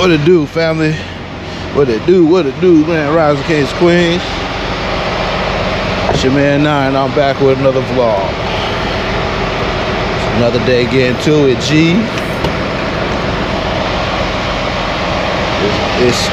What it do, family? What it do, man? Rise of Kings, Queens. It's your man 9. I'm back with another vlog. It's another day getting to it, G. It's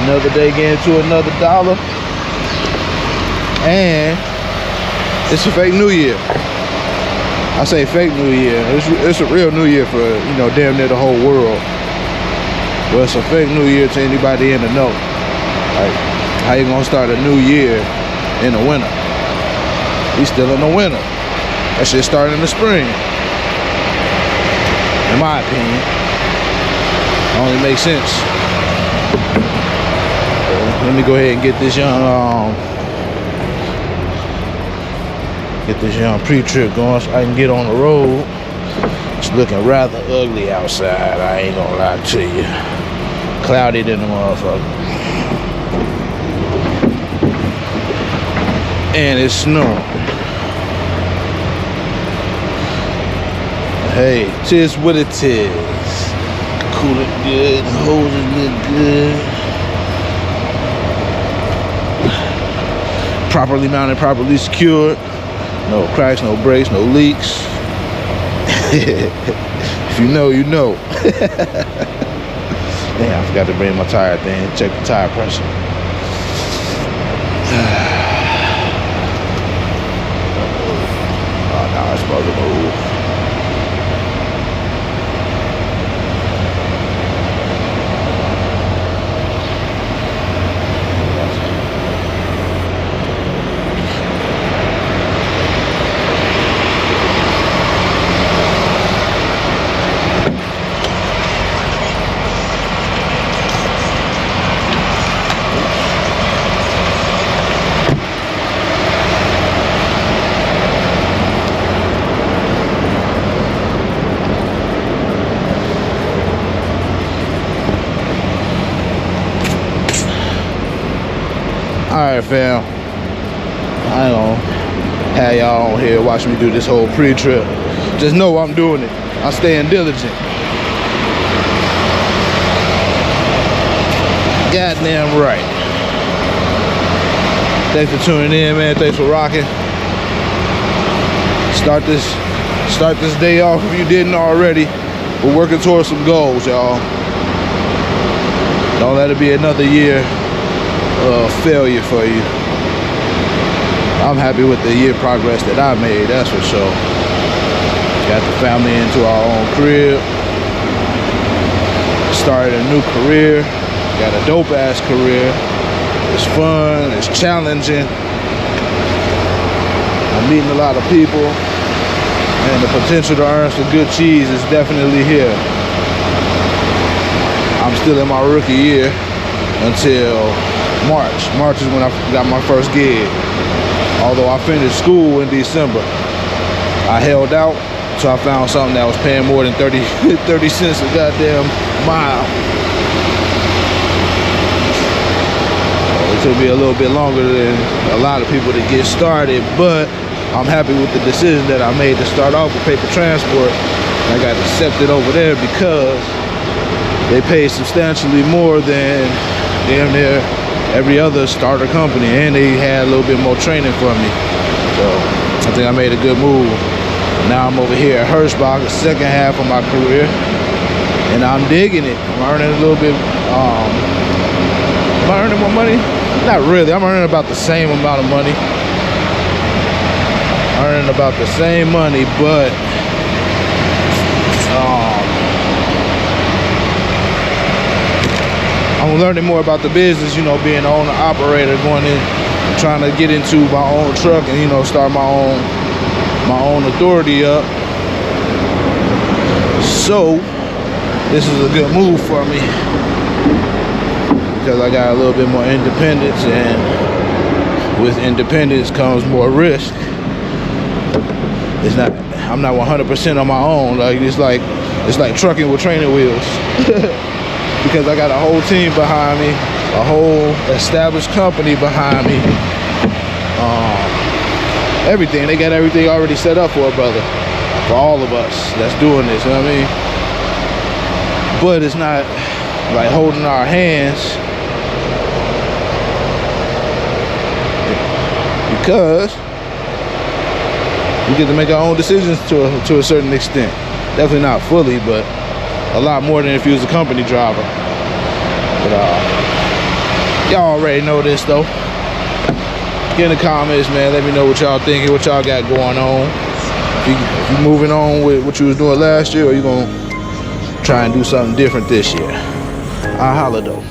another day getting to another dollar. And it's a fake New Year. I say fake New Year. It's a real New Year for, you know, damn near the whole world. Well, it's a fake New Year to anybody in the know. Like, how you gonna start a new year in the winter? We still in the winter. That shit started in the spring. In my opinion. Only makes sense. Let me go ahead and get this young pre-trip going so I can get on the road. It's looking rather ugly outside, I ain't gonna lie to you. Cloudy than the motherfucker. And it's snowing. Hey, tis what it is. Cool it good, hoses look good. Properly mounted, properly secured. No cracks, no breaks, no leaks. If you know, you know. Damn, I forgot to bring my tire thing. Check the tire pressure. Oh, no, it's supposed to move. Alright, fam, I ain't gonna have y'all on here watching me do this whole pre-trip. Just know I'm doing it. I'm staying diligent. Goddamn right. Thanks for tuning in, man. Thanks for rocking. Start this day off if you didn't already. We're working towards some goals, y'all. Don't let it be another year failure for you. I'm happy with the year progress that I made, that's for sure. Got the family into our own crib. Started a new career. Got a dope ass career. It's fun, it's challenging. I'm meeting a lot of people, and the potential to earn some good cheese is definitely here. I'm still in my rookie year until March. March is when I got my first gig. Although I finished school in December, I held out until I found something that was paying more than 30 cents a goddamn mile. It took me a little bit longer than a lot of people to get started, but I'm happy with the decision that I made to start off with paper transport. I got accepted over there because they pay substantially more than damn near every other starter company, and they had a little bit more training for me. So I think I made a good move. Now I'm over here at Hirschbach, the second half of my career, and I'm digging it. I'm earning a little bit. Am I earning more money? Not really. I'm earning about the same amount of money. Earning about the same money, but I'm learning more about the business, you know, being an owner operator, going in, trying to get into my own truck and, you know, start my own authority up. So this is a good move for me because I got a little bit more independence, and with independence comes more risk. I'm not 100% on my own. Like it's like trucking with training wheels. Because I got a whole team behind me, a whole established company behind me. Everything, they got everything already set up for a brother, for all of us that's doing this, you know what I mean? but it's not like holding our hands, because we get to make our own decisions to a certain extent. Definitely not fully, but a lot more than if you was a company driver. But y'all already know this though. Get in the comments, man. Let me know what y'all thinking, what y'all got going on. If you moving on with what you was doing last year, or you gonna try and do something different this year. I'll holla though.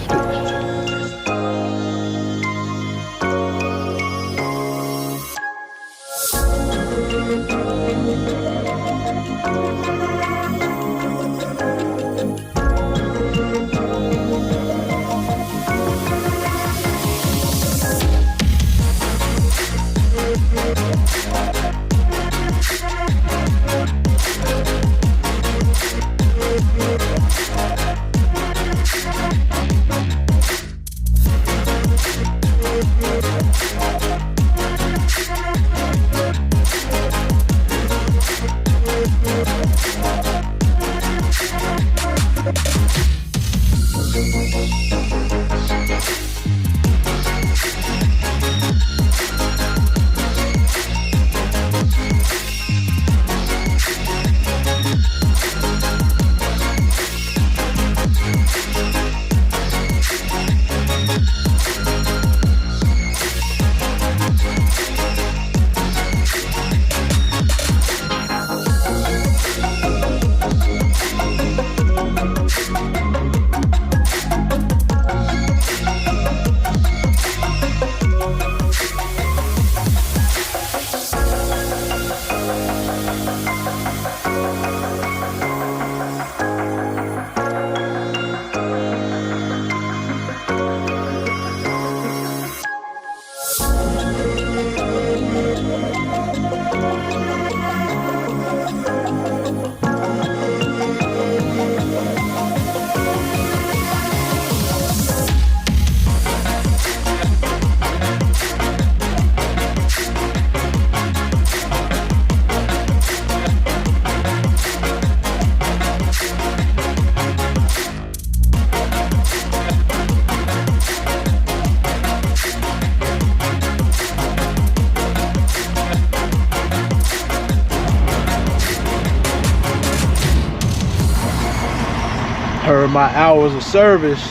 Heard my hours of service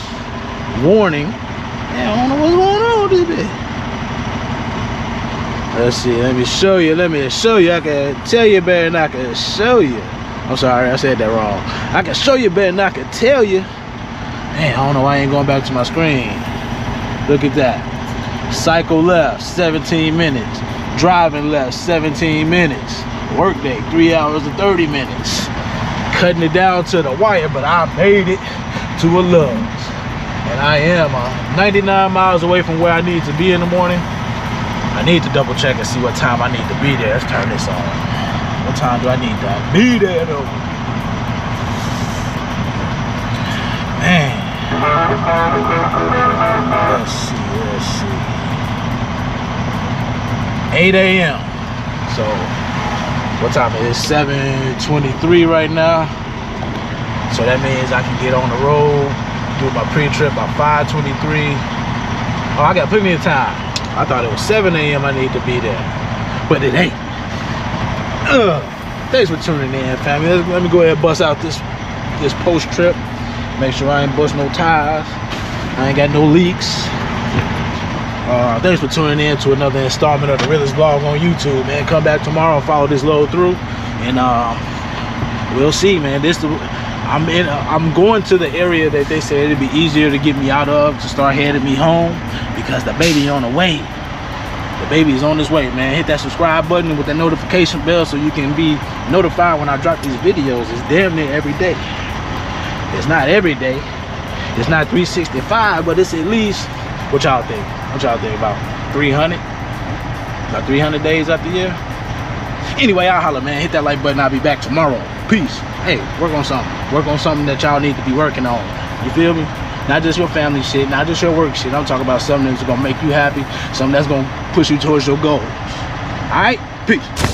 warning. Man, I don't know what's going on with this bit. Let's see, let me show you. I can tell you better than I can show you. I'm sorry, I said that wrong. I can show you better than I can tell you. Man, I don't know why I ain't going back to my screen. Look at that. Cycle left, 17 minutes. Driving left, 17 minutes. Workday, 3 hours and 30 minutes. Cutting it down to the wire, but I made it to a Love's. And I am 99 miles away from where I need to be in the morning. I need to double check and see what time I need to be there. Let's turn this on. What time do I need to be there though? Man. Let's see. 8 a.m. So what time is it? 7:23 right now. So that means I can get on the road, do my pre-trip by 5:23. Oh, I got plenty of time. I thought it was 7 a.m. I need to be there, but it ain't. Thanks for tuning in, family. Let me go ahead and bust out this post-trip. Make sure I ain't bust no tires. I ain't got no leaks. Thanks for tuning in to another installment of the realest vlog on YouTube, man. Come back tomorrow and follow this load through, and we'll see, man. I'm going to the area that they said it'd be easier to get me out of, to start heading me home, because the baby on the way. The baby is on his way, man. Hit that subscribe button with that notification bell so you can be notified when I drop these videos. It's damn near every day. It's not every day. It's not 365, but it's at least, what y'all think? What y'all think, about 300? About 300 days out the year? Anyway, I'll holler, man. Hit that like button. I'll be back tomorrow. Peace. Hey, work on something. Work on something that y'all need to be working on. You feel me? Not just your family shit, not just your work shit. I'm talking about something that's gonna make you happy, something that's gonna push you towards your goals. All right? Peace.